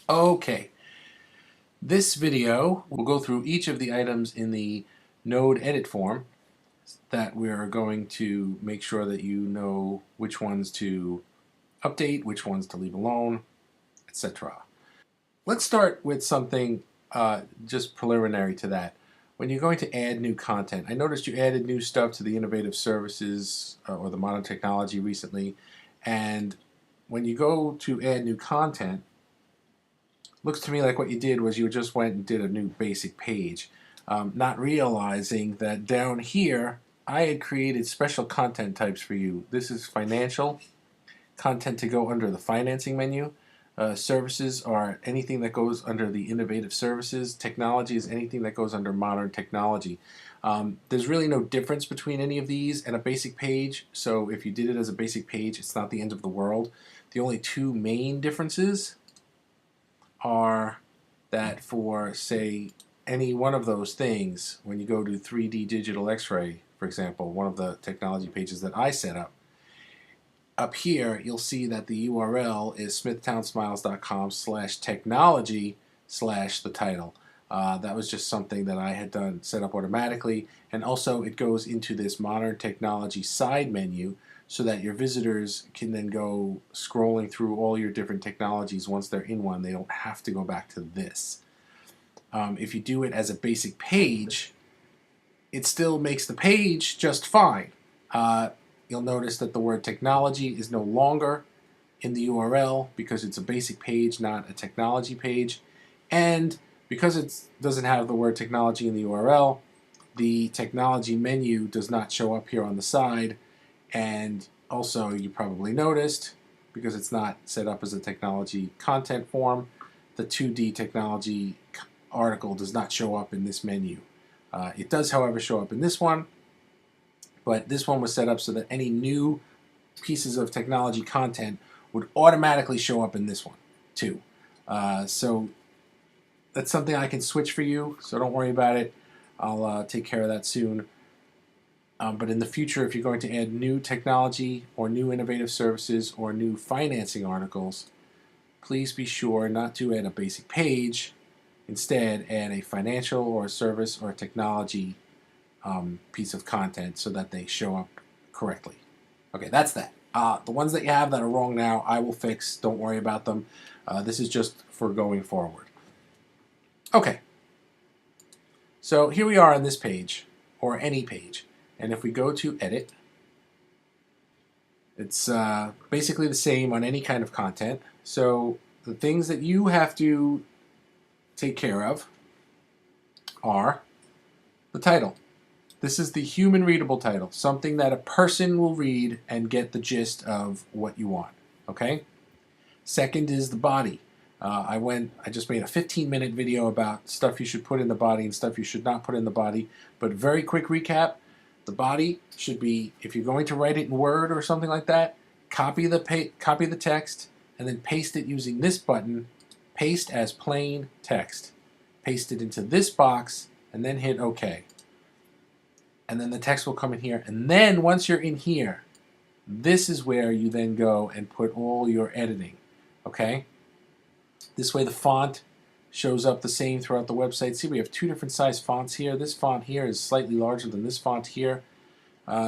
Okay, this video will go through each of the items in the node edit form that we're going to make sure that you know which ones to update, which ones to leave alone, etc. Let's start with something just preliminary to that. When you're going to add new content, I noticed you added new stuff to the innovative services or the modern technology recently, and when you go to add new content, looks to me like what you did was you just went and did a new basic page, not realizing that down here I had created special content types for you. This is financial content to go under the financing menu. Services are anything that goes under the innovative services. Technology is anything that goes under modern technology. There's really no difference between any of these and a basic page, so if you did it as a basic page, it's not the end of the world. The only two main differences are that for, say, any one of those things, when you go to 3D digital x-ray, for example, one of the technology pages that I set up here you'll see that the URL is smithtownsmiles.com/technology/the title. That was just something that I had done set up automatically, and also it goes into this modern technology side menu so that your visitors can then go scrolling through all your different technologies. Once they're in one, they don't have to go back to this. If you do it as a basic page, it still makes the page just fine. You'll notice that the word technology is no longer in the URL because it's a basic page, not a technology page. And because it doesn't have the word technology in the URL, the technology menu does not show up here on the side. And also, you probably noticed, because it's not set up as a technology content form, the 2D technology article does not show up in this menu. It does, however, show up in this one, but this one was set up so that any new pieces of technology content would automatically show up in this one too. So that's something I can switch for you, so don't worry about it. I'll take care of that soon. But in the future, if you're going to add new technology or new innovative services or new financing articles, please be sure not to add a basic page. Instead, add a financial or a service or a technology piece of content so that they show up correctly. Okay, that's that. The ones that you have that are wrong now, I will fix. Don't worry about them. This is just for going forward. Okay, so here we are on this page, or any page. And if we go to edit, it's basically the same on any kind of content. So the things that you have to take care of are the title. This is the human readable title, something that a person will read and get the gist of what you want. Okay? Second is the body. I just made a 15-minute video about stuff you should put in the body and stuff you should not put in the body. But very quick recap, the body should be, if you're going to write it in Word or something like that, copy the text and then paste it using this button, paste as plain text. Paste it into this box and then hit OK. And then the text will come in here. And then once you're in here, this is where you then go and put all your editing. Okay? This way the font shows up the same throughout the website. See, we have two different size fonts here. This font here is slightly larger than this font here.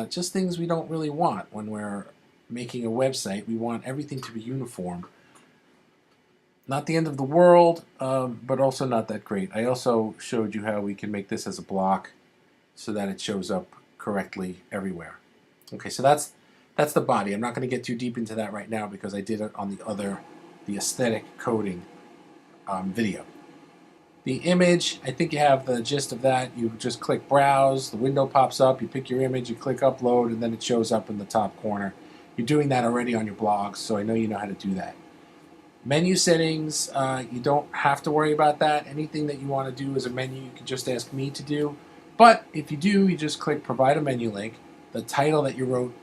Just things we don't really want when we're making a website. We want everything to be uniform. Not the end of the world, but also not that great. I also showed you how we can make this as a block so that it shows up correctly everywhere. Okay, so that's the body. I'm not going to get too deep into that right now because I did it on the aesthetic coding video. The image, I think you have the gist of that. You just click browse, the window pops up, you pick your image, you click upload, and then it shows up in the top corner. You're doing that already on your blogs, so I know you know how to do that. Menu settings, you don't have to worry about that. Anything that you want to do as a menu, you can just ask me to do. But if you do, you just click provide a menu link. The title that you wrote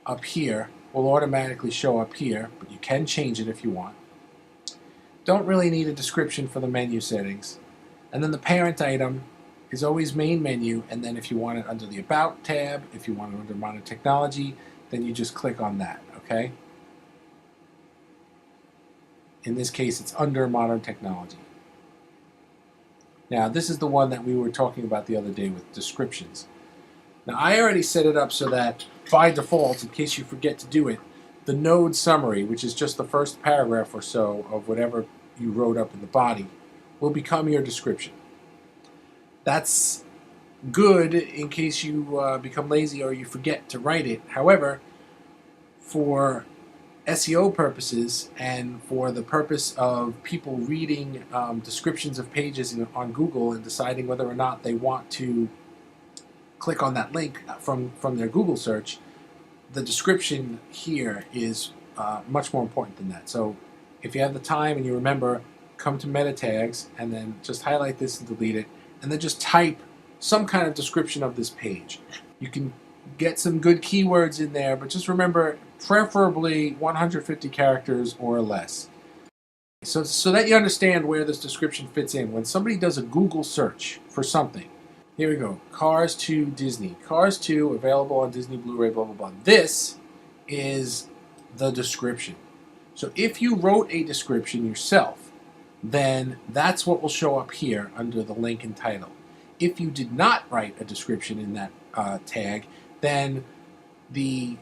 up here will automatically show up here, but you can change it if you want. Don't really need a description for the menu settings. And then the parent item is always main menu, and then if you want it under the About tab, if you want it under Modern Technology, then you just click on that, okay? In this case, it's under modern technology. Now, this is the one that we were talking about the other day with descriptions. Now, I already set it up so that by default, in case you forget to do it, the node summary, which is just the first paragraph or so of whatever you wrote up in the body, will become your description. That's good in case you become lazy or you forget to write it. However, for SEO purposes and for the purpose of people reading descriptions of pages on Google and deciding whether or not they want to click on that link from their Google search, the description here is much more important than that. So if you have the time and you remember, come to meta tags and then just highlight this and delete it, and then just type some kind of description of this page. You can get some good keywords in there, but just remember, preferably 150 characters or less. So that you understand where this description fits in. When somebody does a Google search for something, here we go, Cars 2 Disney. Cars 2 available on Disney Blu-ray, blah, blah, blah. This is the description. So if you wrote a description yourself, then that's what will show up here under the link and title. If you did not write a description in that tag, then the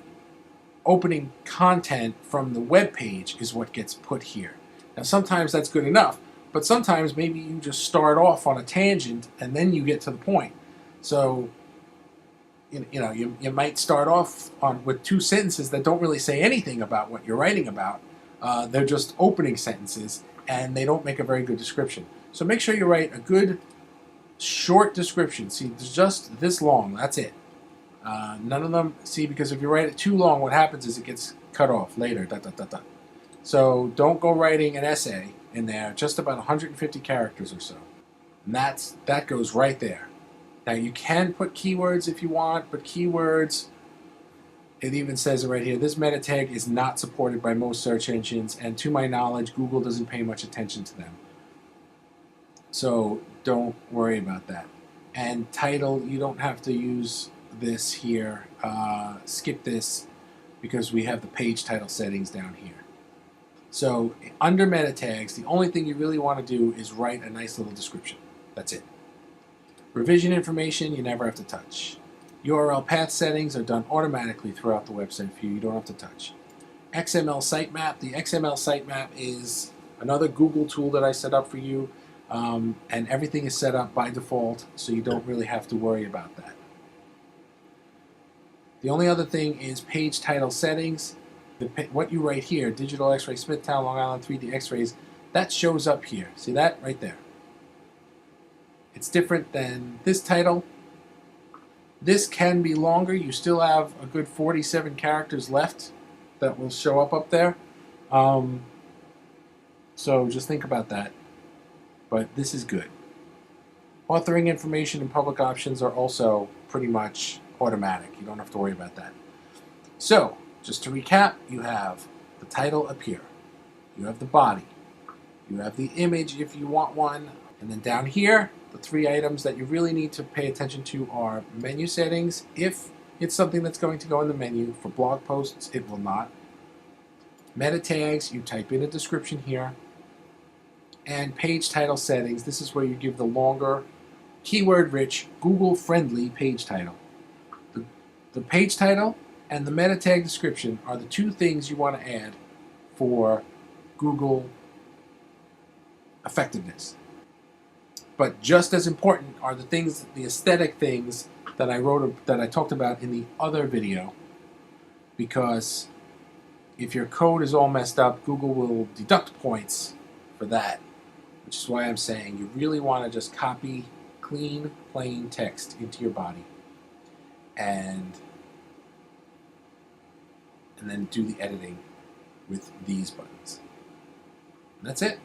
opening content from the web page is what gets put here. Now sometimes that's good enough, but sometimes maybe you just start off on a tangent and then you get to the point. So you might start off with 2 sentences that don't really say anything about what you're writing about. They're just opening sentences and they don't make a very good description. So make sure you write a good short description. See, it's just this long. That's it. None of them, see, because if you write it too long, what happens is it gets cut off later. So don't go writing an essay in there, just about 150 characters or so. And that goes right there. Now you can put keywords if you want, but keywords, it even says it right here, this meta tag is not supported by most search engines, and to my knowledge, Google doesn't pay much attention to them. So don't worry about that. And title, you don't have to use this here. Skip this because we have the page title settings down here. So under meta tags, the only thing you really want to do is write a nice little description. That's it. Revision information, you never have to touch. URL path settings are done automatically throughout the website for you. You don't have to touch. XML sitemap. The XML sitemap is another Google tool that I set up for you. And everything is set up by default, so you don't really have to worry about that. The only other thing is page title settings. What you write here, Digital X-Ray Smithtown, Long Island 3D X-Rays, that shows up here. See that right there? It's different than this title. This can be longer. You still have a good 47 characters left that will show up there. So just think about that. But this is good. Authoring information and public options are also pretty much automatic. You don't have to worry about that. So, just to recap, you have the title up here. You have the body. You have the image if you want one. And then down here, the 3 items that you really need to pay attention to are menu settings. If it's something that's going to go in the menu, for blog posts, it will not. Meta tags, you type in a description here. And page title settings, this is where you give the longer, keyword-rich, Google-friendly page title. The page title and the meta tag description are the 2 things you want to add for Google effectiveness. But just as important are the things, the aesthetic things that I talked about in the other video, because if your code is all messed up, Google will deduct points for that. Which is why I'm saying you really want to just copy clean, plain text into your body and then do the editing with these buttons. And that's it.